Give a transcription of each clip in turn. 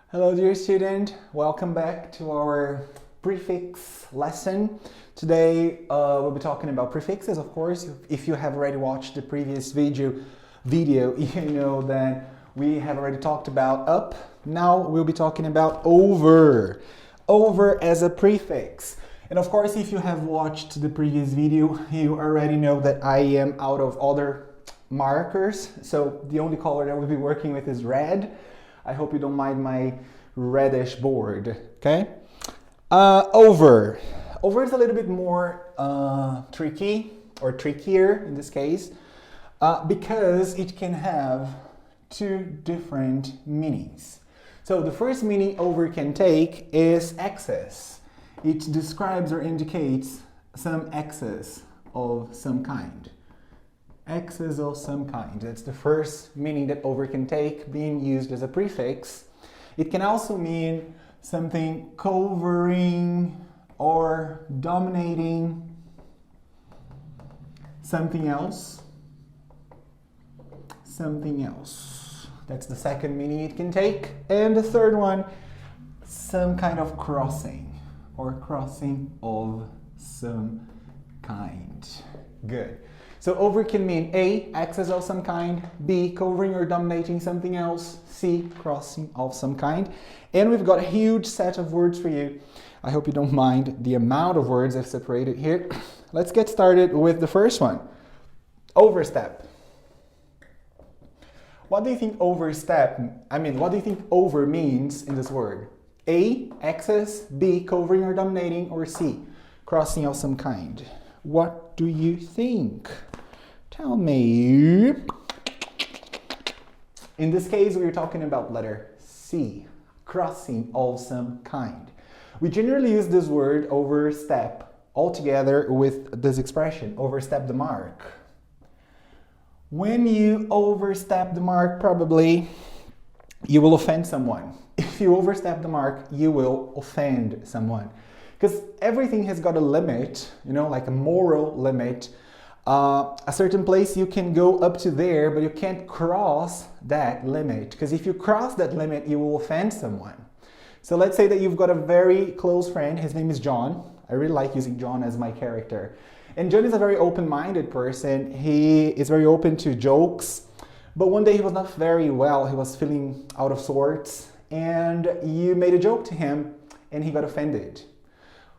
Hello dear student, welcome back to our prefix lesson. Today we'll be talking about prefixes, of course. If you have already watched the previous video, you know that we have already talked about up. Now we'll be talking about over. Over as a prefix. And of course, if you have watched the previous video, you already know that I am out of other markers. So the only color that we'll be working with is red. I hope you don't mind my reddish board, okay? Over. Over is a little bit more tricky, or trickier in this case, because it can have two different meanings. So the first meaning over can take is excess. It describes or indicates some excess of some kind. Excess of some kind. That's the first meaning that over can take, being used as a prefix. It can also mean something covering or dominating something else. Something else. That's the second meaning it can take. And the third one, some kind of crossing or crossing of some kind. Good. So over can mean A, excess of some kind, B, covering or dominating something else, C, crossing of some kind. And we've got a huge set of words for you. I hope you don't mind the amount of words I've separated here. Let's get started with the first one. Overstep. What do you think what do you think over means in this word? A, excess, B, covering or dominating, or C, crossing of some kind? What do you think? Tell me. In this case, we're talking about letter C, crossing of some kind. We generally use this word overstep altogether with this expression, overstep the mark. When you overstep the mark, probably you will offend someone. If you overstep the mark, you will offend someone. Because everything has got a limit, like a moral limit. A certain place you can go up to there, but you can't cross that limit. Because if you cross that limit, you will offend someone. So let's say that you've got a very close friend. His name is John. I really like using John as my character. And John is a very open-minded person. He is very open to jokes. But one day he was not very well. He was feeling out of sorts. And you made a joke to him and he got offended.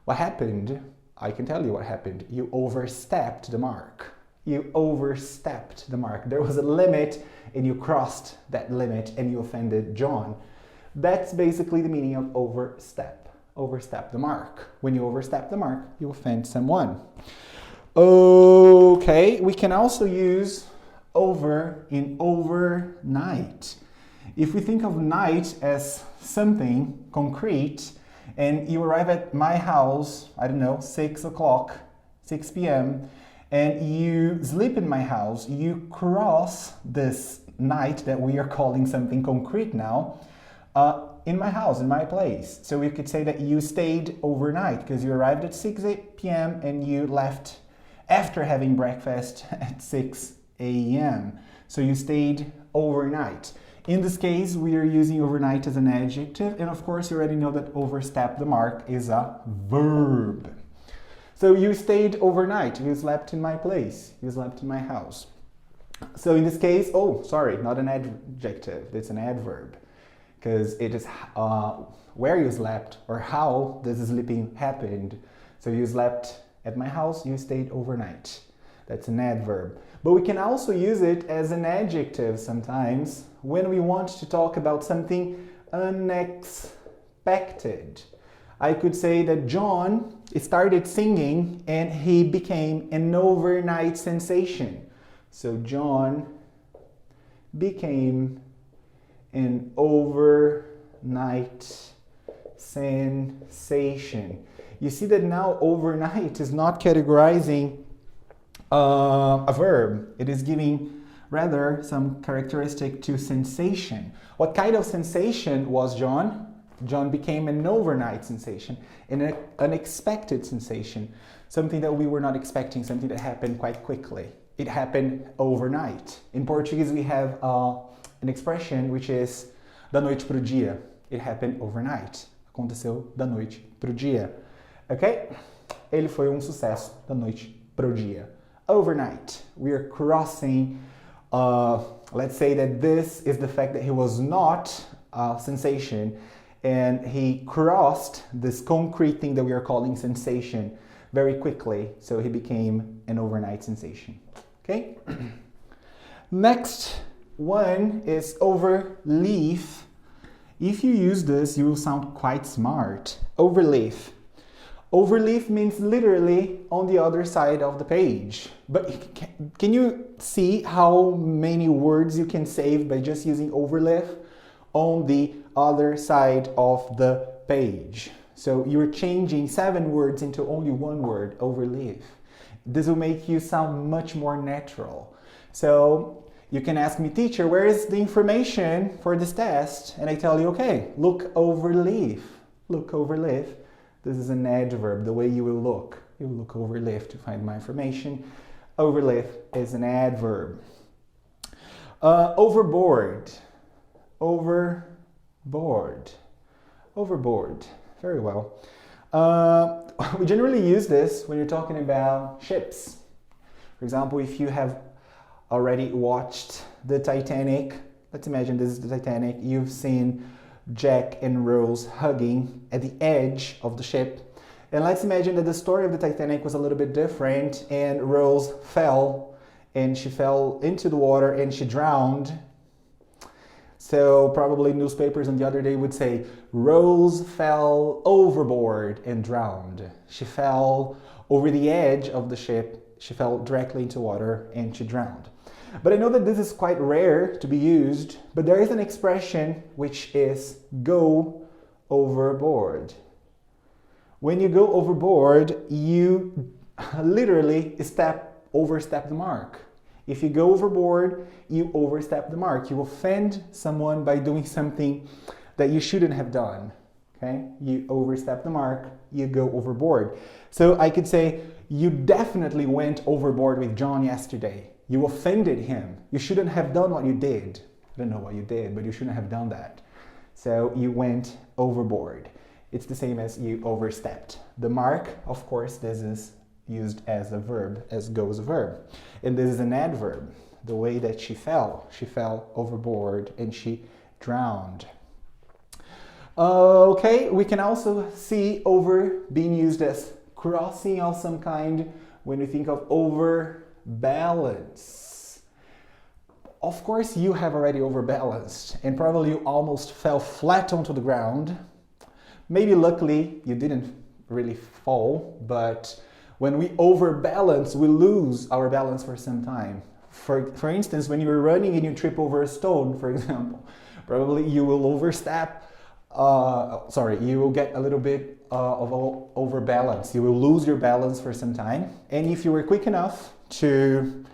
What happened? I can tell you what happened. You overstepped the mark. You overstepped the mark. There was a limit and you crossed that limit and you offended John. That's basically the meaning of overstep. Overstep the mark. When you overstep the mark, you offend someone. Okay, we can also use over in overnight. If we think of night as something concrete, and you arrive at my house, 6 o'clock, 6 p.m., and you sleep in my house, you cross this night that we are calling something concrete now, in my house, in my place. So we could say that you stayed overnight because you arrived at 6 p.m. and you left after having breakfast at 6 a.m. So you stayed overnight. In this case, we are using overnight as an adjective, and of course you already know that overstep the mark is a verb. So you stayed overnight, you slept in my place, you slept in my house. So in this case, not an adjective, it's an adverb, because it is where you slept or how this sleeping happened. So you slept at my house, you stayed overnight. That's an adverb. But we can also use it as an adjective sometimes when we want to talk about something unexpected. I could say that John started singing and he became an overnight sensation. So John became an overnight sensation. You see that now overnight is not categorizing a verb. It is giving rather some characteristic to sensation. What kind of sensation was John? John became an overnight sensation, an unexpected sensation, something that we were not expecting, something that happened quite quickly. It happened overnight. In Portuguese we have an expression which is da noite pro dia. It happened overnight. Aconteceu da noite pro dia. Ok? Ele foi um sucesso da noite pro dia. Overnight. We are crossing, let's say that this is the fact that he was not a sensation, and he crossed this concrete thing that we are calling sensation very quickly, so he became an overnight sensation. Okay? Next one is overleaf. If you use this, you will sound quite smart. Overleaf. Overleaf means literally on the other side of the page. But can you see how many words you can save by just using overleaf? On the other side of the page. So you're changing 7 words into only 1 word, overleaf. This will make you sound much more natural. So you can ask me, teacher, where is the information for this test? And I tell you, okay, look overleaf. Look overleaf. This is an adverb, the way you will look. You will look overleaf to find my information. Overleaf is an adverb. Overboard. Overboard. Overboard. Very well. We generally use this when you're talking about ships. For example, if you have already watched the Titanic, let's imagine this is the Titanic, you've seen Jack and Rose hugging at the edge of the ship. And let's imagine that the story of the Titanic was a little bit different and Rose fell and she fell into the water and she drowned. So probably newspapers on the other day would say, Rose fell overboard and drowned. She fell over the edge of the ship. She fell directly into water and she drowned. But I know that this is quite rare to be used, but there is an expression which is go overboard. When you go overboard, you literally overstep the mark. If you go overboard, you overstep the mark. You offend someone by doing something that you shouldn't have done. Okay? You overstep the mark, you go overboard. So I could say, you definitely went overboard with John yesterday. You offended him. You shouldn't have done what you did. I don't know what you did, but you shouldn't have done that. So you went overboard. It's the same as you overstepped the mark. Of course, this is used as a verb, as go as a verb. And this is an adverb. The way that she fell overboard and she drowned. Okay, we can also see over being used as crossing of some kind when we think of overbalance. Of course, you have already overbalanced and probably you almost fell flat onto the ground. Maybe luckily you didn't really fall, but when we overbalance, we lose our balance for some time. For instance, when you're running and you trip over a stone, for example, probably you will overstep, you will get a little bit of overbalance. You will lose your balance for some time. And if you were quick enough to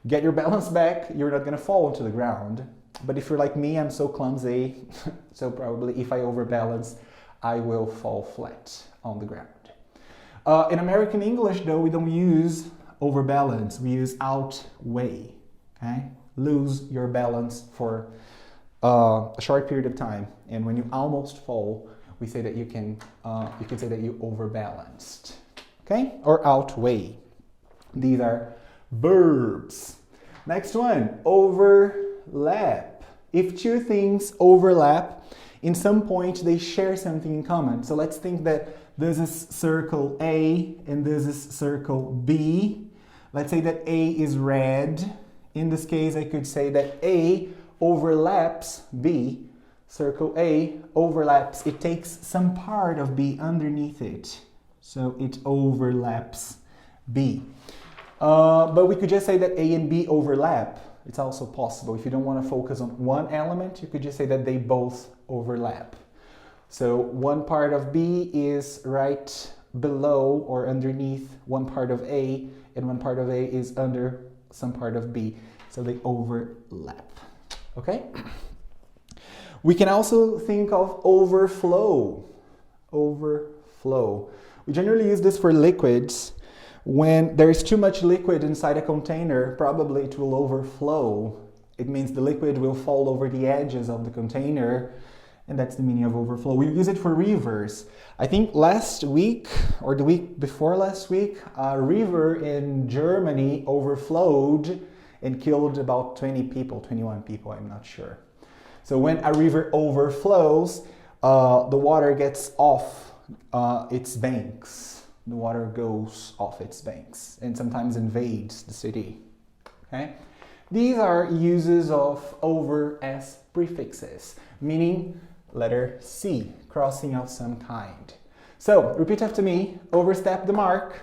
get your balance back, you're not gonna fall onto the ground. But if you're like me, I'm so clumsy, so probably if I overbalance, I will fall flat on the ground. In American English, though, we don't use overbalance. We use outweigh. Okay? Lose your balance for a short period of time, and when you almost fall, we say that you can say that you overbalanced. Okay? Or outweigh. These are verbs. Next one, overlap. If two things overlap, in some point they share something in common. So let's think that this is circle A and this is circle B. Let's say that A is red. In this case, I could say that A overlaps B. Circle A overlaps. It takes some part of B underneath it. So it overlaps B. But we could just say that A and B overlap. It's also possible. If you don't want to focus on one element, you could just say that they both overlap. So one part of B is right below or underneath one part of A, and one part of A is under some part of B. So they overlap. Okay? We can also think of overflow. Overflow. We generally use this for liquids. When there is too much liquid inside a container, probably it will overflow. It means the liquid will fall over the edges of the container, And that's the meaning of overflow. We use it for rivers. I think last week or the week before last week, a river in Germany overflowed and killed about 20 people, 21 people, I'm not sure. So when a river overflows, the water gets off its banks. The water goes off its banks and sometimes invades the city. Okay? These are uses of over as prefixes, meaning letter C, crossing of some kind. So, repeat after me. Overstep the mark,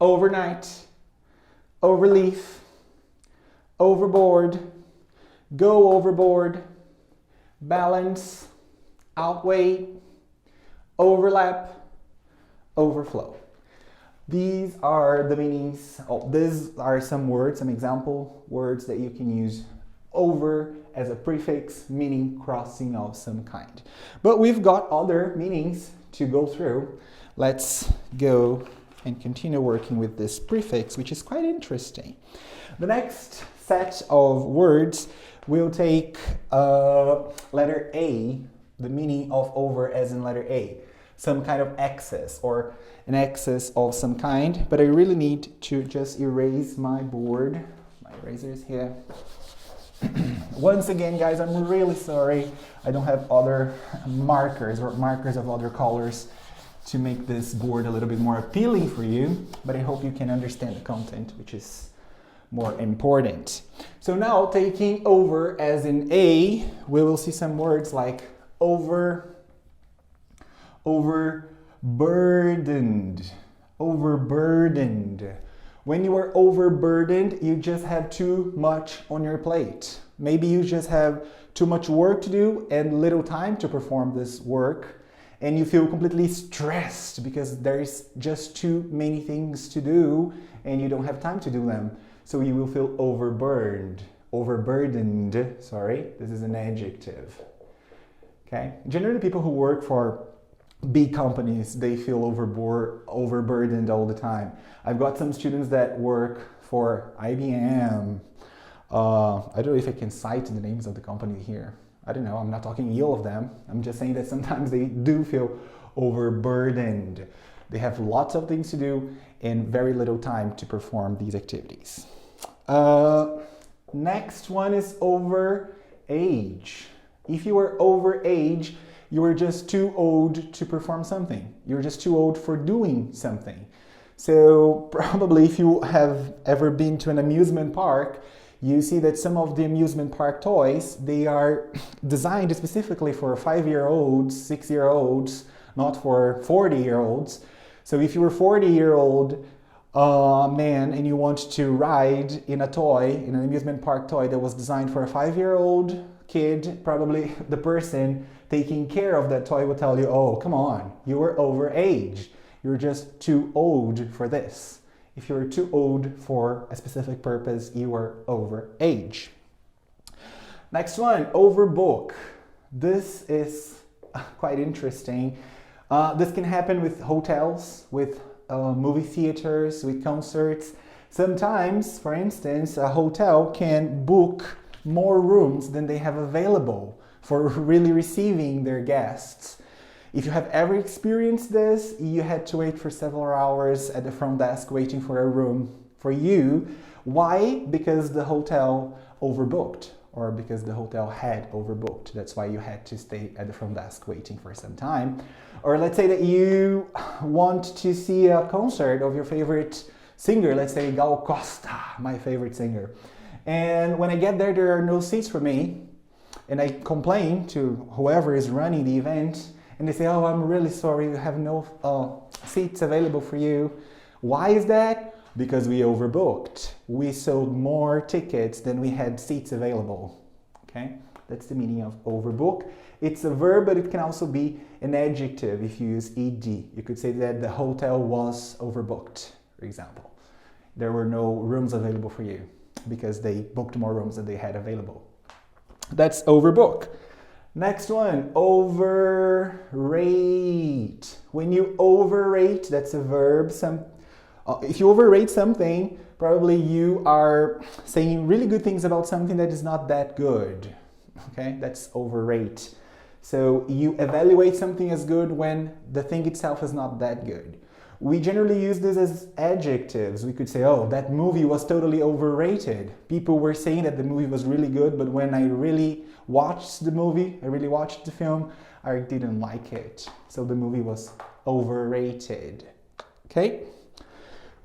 overnight, overleaf, overboard, go overboard, balance, outweigh, overlap, overflow. These are the meanings. These are some words, some example words that you can use over as a prefix, meaning crossing of some kind. But we've got other meanings to go through. Let's go and continue working with this prefix, which is quite interesting. The next set of words will take letter A, the meaning of over as in letter A. Some kind of excess or an excess of some kind, but I really need to just erase my board. My eraser is here. Once again, guys, I'm really sorry I don't have other markers or markers of other colors to make this board a little bit more appealing for you, but I hope you can understand the content, which is more important. So now, taking over as in A, we will see some words like overburdened. When you are overburdened, you just have too much on your plate. Maybe you just have too much work to do and little time to perform this work, and you feel completely stressed because there is just too many things to do and you don't have time to do them. So you will feel overburdened. Sorry, this is an adjective. Okay? Generally, people who work for big companies, they feel overburdened all the time. I've got some students that work for IBM. I don't know if I can cite the names of the company here. I don't know, I'm not talking ill of them. I'm just saying that sometimes they do feel overburdened. They have lots of things to do and very little time to perform these activities. Next one is over age. If you are over age, you are just too old to perform something. You're just too old for doing something. So probably if you have ever been to an amusement park, you see that some of the amusement park toys, they are designed specifically for 5-year-olds, 6-year-olds, not for 40-year-olds. So if you're a 40-year-old man and you want to ride in a toy, in an amusement park toy that was designed for a 5-year-old kid, probably the person taking care of that toy will tell you, oh, come on, you are over age. You're just too old for this. If you're too old for a specific purpose, you are over age. Next one, overbook. This is quite interesting. This can happen with hotels, with movie theaters, with concerts. Sometimes, for instance, a hotel can book more rooms than they have available for really receiving their guests. If you have ever experienced this, you had to wait for several hours at the front desk waiting for a room for you. Why? Because the hotel overbooked, or because the hotel had overbooked. That's why you had to stay at the front desk waiting for some time. Or let's say that you want to see a concert of your favorite singer, let's say Gal Costa, my favorite singer. And when I get there, there are no seats for me. And I complain to whoever is running the event, and they say, oh, I'm really sorry, we have no seats available for you. Why is that? Because we overbooked. We sold more tickets than we had seats available. Okay, that's the meaning of overbook. It's a verb, but it can also be an adjective if you use ed. You could say that the hotel was overbooked, for example. There were no rooms available for you because they booked more rooms than they had available. That's overbook. Next one, overrate. When you overrate, that's a verb. If you overrate something, probably you are saying really good things about something that is not that good. Okay, that's overrate. So you evaluate something as good when the thing itself is not that good. We generally use this as adjectives. We could say, oh, that movie was totally overrated. People were saying that the movie was really good, but when I really watched the movie, I really watched the film, I didn't like it. So the movie was overrated. Okay?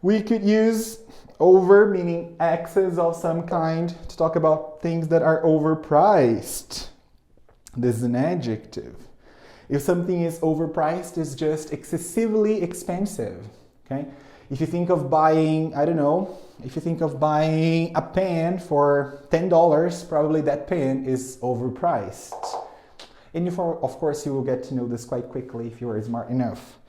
We could use over, meaning excess of some kind, to talk about things that are overpriced. This is an adjective. If something is overpriced, it's just excessively expensive. Okay? If you think of buying, I don't know, if you think of buying a pen for $10, probably that pen is overpriced. And of course, you will get to know this quite quickly if you are smart enough.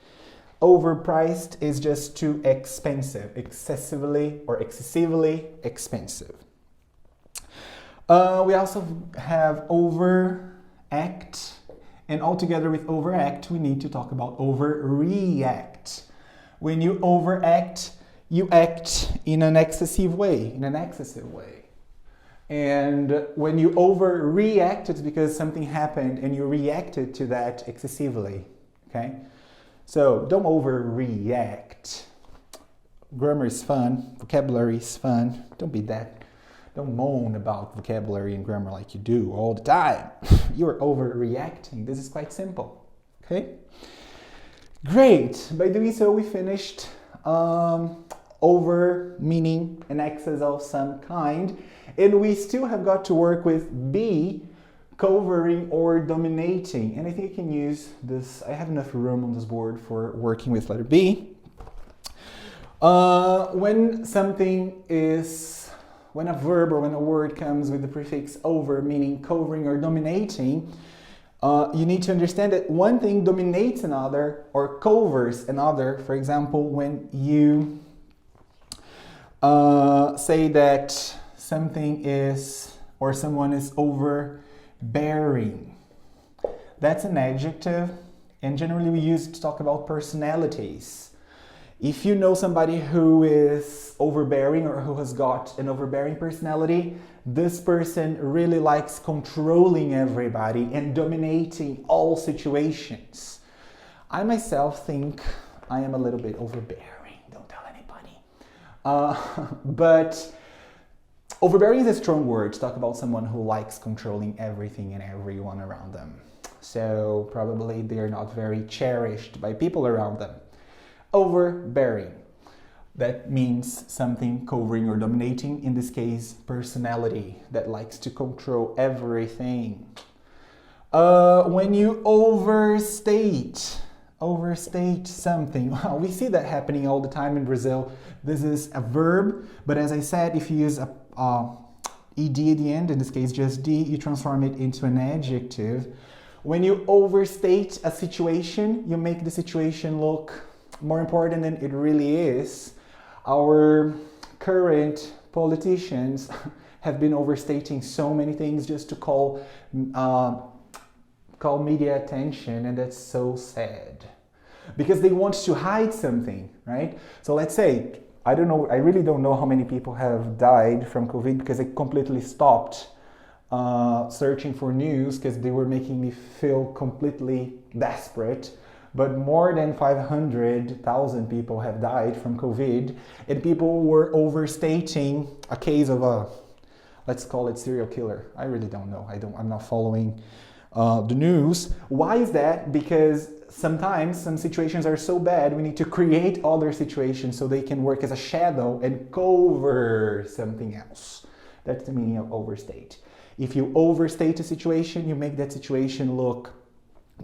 Overpriced is just too expensive, excessively or excessively expensive. We also have overact. And altogether with overact, we need to talk about overreact. When you overact, you act in an excessive way, And when you overreact, it's because something happened and you reacted to that excessively, okay? So don't overreact. Grammar is fun, vocabulary is fun. Don't moan about vocabulary and grammar like you do all the time. You're overreacting. This is quite simple. Okay? Great. By doing so, we finished over, meaning an excess of some kind. And we still have got to work with be, covering or dominating. And I think I can use this. I have enough room on this board for working with letter B. When a verb or when a word comes with the prefix over, meaning covering or dominating, you need to understand that one thing dominates another or covers another. For example, when you say that something is or someone is overbearing, that's an adjective, and generally we use it to talk about personalities. If you know somebody who is overbearing or who has got an overbearing personality, this person really likes controlling everybody and dominating all situations. I myself think I am a little bit overbearing. Don't tell anybody. But overbearing is a strong word to talk about someone who likes controlling everything and everyone around them. So probably they are not very cherished by people around them. Overbearing. That means something covering or dominating, in this case, personality that likes to control everything. When you overstate something, well, we see that happening all the time in Brazil. This is a verb, but as I said, if you use a ed at the end, in this case just d, you transform it into an adjective. When you overstate a situation, you make the situation look more important than it really is. Our current politicians have been overstating so many things just to call media attention, and that's so sad. Because they want to hide something, right? So let's say, I really don't know how many people have died from COVID because I completely stopped searching for news because they were making me feel completely desperate. But more than 500,000 people have died from COVID, and people were overstating a case of let's call it serial killer. I really don't know. I'm not following the news. Why is that? Because sometimes some situations are so bad, we need to create other situations so they can work as a shadow and cover something else. That's the meaning of overstate. If you overstate a situation, you make that situation look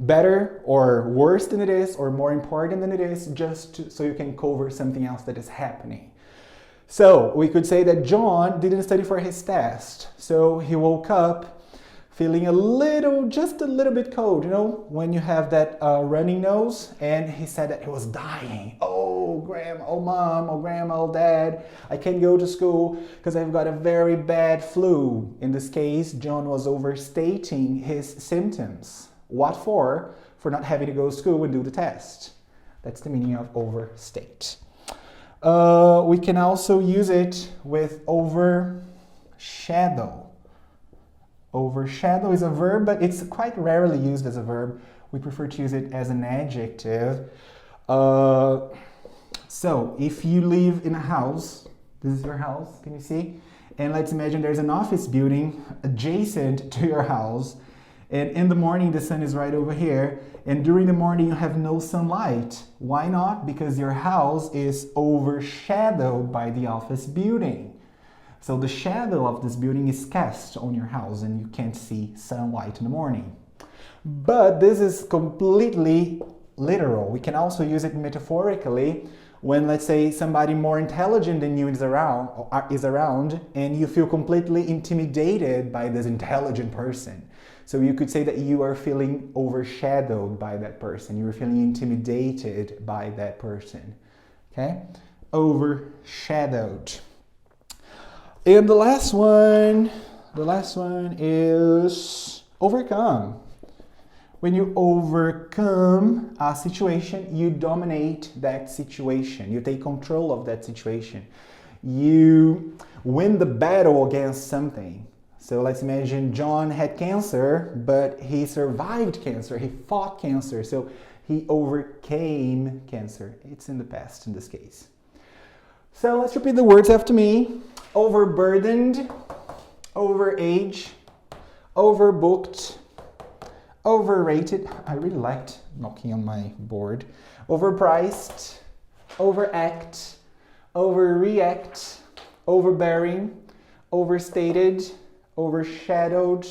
better or worse than it is, or more important than it is, so you can cover something else that is happening. So we could say that John didn't study for his test, so he woke up feeling just a little bit cold, when you have that running nose, and he said that he was dying. Oh, grandma, oh mom, oh grandma, oh dad, I can't go to school because I've got a very bad flu. In this case, John was overstating his symptoms. What for? For not having to go to school and do the test. That's the meaning of overstate. We can also use it with overshadow. Overshadow is a verb, but it's quite rarely used as a verb. We prefer to use it as an adjective. So if you live in a house, this is your house, can you see? And let's imagine there's an office building adjacent to your house. And in the morning, the sun is right over here. And during the morning, you have no sunlight. Why not? Because your house is overshadowed by the office building. So the shadow of this building is cast on your house and you can't see sunlight in the morning. But this is completely literal. We can also use it metaphorically when, let's say, somebody more intelligent than you is around and you feel completely intimidated by this intelligent person. So you could say that you are feeling overshadowed by that person. You are feeling intimidated by that person. Okay? Overshadowed. And the last one is overcome. When you overcome a situation, you dominate that situation. You take control of that situation. You win the battle against something. So let's imagine John had cancer, but he survived cancer. He fought cancer. So he overcame cancer. It's in the past in this case. So let's repeat the words after me. Overburdened, overage, overbooked, overrated. I really liked knocking on my board. Overpriced, overact, overreact, overbearing, overstated, overshadowed,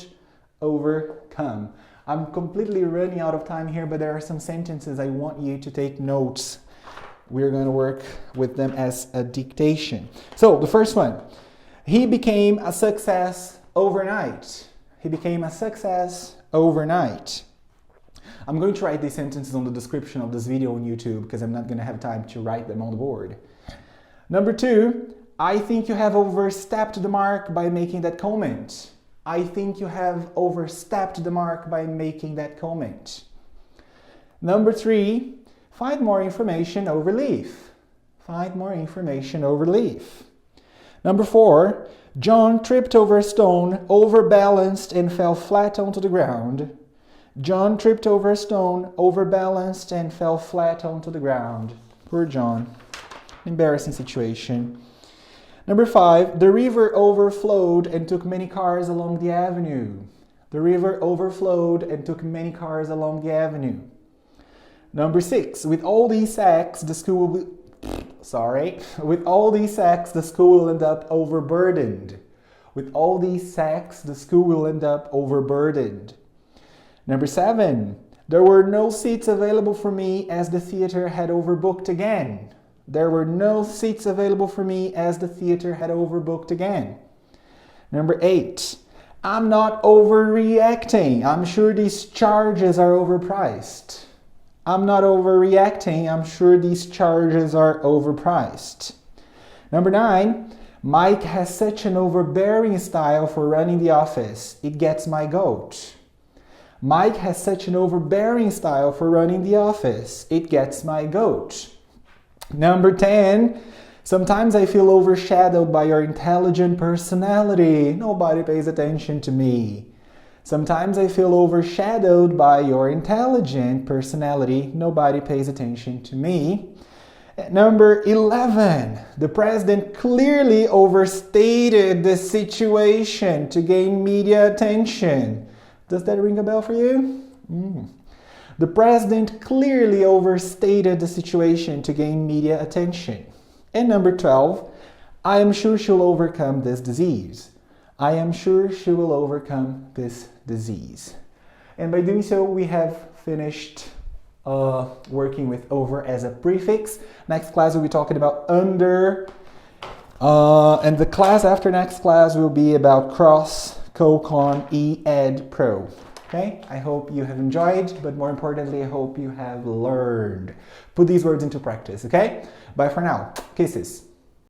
overcome. I'm completely running out of time here, but there are some sentences I want you to take notes. We're going to work with them as a dictation. So the first one, he became a success overnight. He became a success overnight. I'm going to write these sentences on the description of this video on YouTube because I'm not going to have time to write them on the board. Number 2, I think you have overstepped the mark by making that comment. I think you have overstepped the mark by making that comment. Number 3, find more information over leaf. Find more information over leaf. Number 4, John tripped over a stone, overbalanced and fell flat onto the ground. John tripped over a stone, overbalanced and fell flat onto the ground. Poor John. Embarrassing situation. Number 5, the river overflowed and took many cars along the avenue. The river overflowed and took many cars along the avenue. Number 6, with all these sacks, the school will With all these sacks, the school will end up overburdened. With all these sacks, the school will end up overburdened. Number 7, there were no seats available for me as the theater had overbooked again. There were no seats available for me as the theater had overbooked again. Number 8, I'm not overreacting. I'm sure these charges are overpriced. I'm not overreacting. I'm sure these charges are overpriced. Number 9, Mike has such an overbearing style for running the office. It gets my goat. Mike has such an overbearing style for running the office. It gets my goat. Number 10, sometimes I feel overshadowed by your intelligent personality. Nobody pays attention to me. Sometimes I feel overshadowed by your intelligent personality. Nobody pays attention to me. Number 11, the president clearly overstated the situation to gain media attention. Does that ring a bell for you? The president clearly overstated the situation to gain media attention. And number 12, I am sure she'll overcome this disease. I am sure she will overcome this disease. And by doing so, we have finished working with over as a prefix. Next class, we'll be talking about under. And the class after next class will be about cross, co, con, e, ed, pro. Okay, I hope you have enjoyed, but more importantly, I hope you have learned. Put these words into practice, okay? Bye for now. Kisses.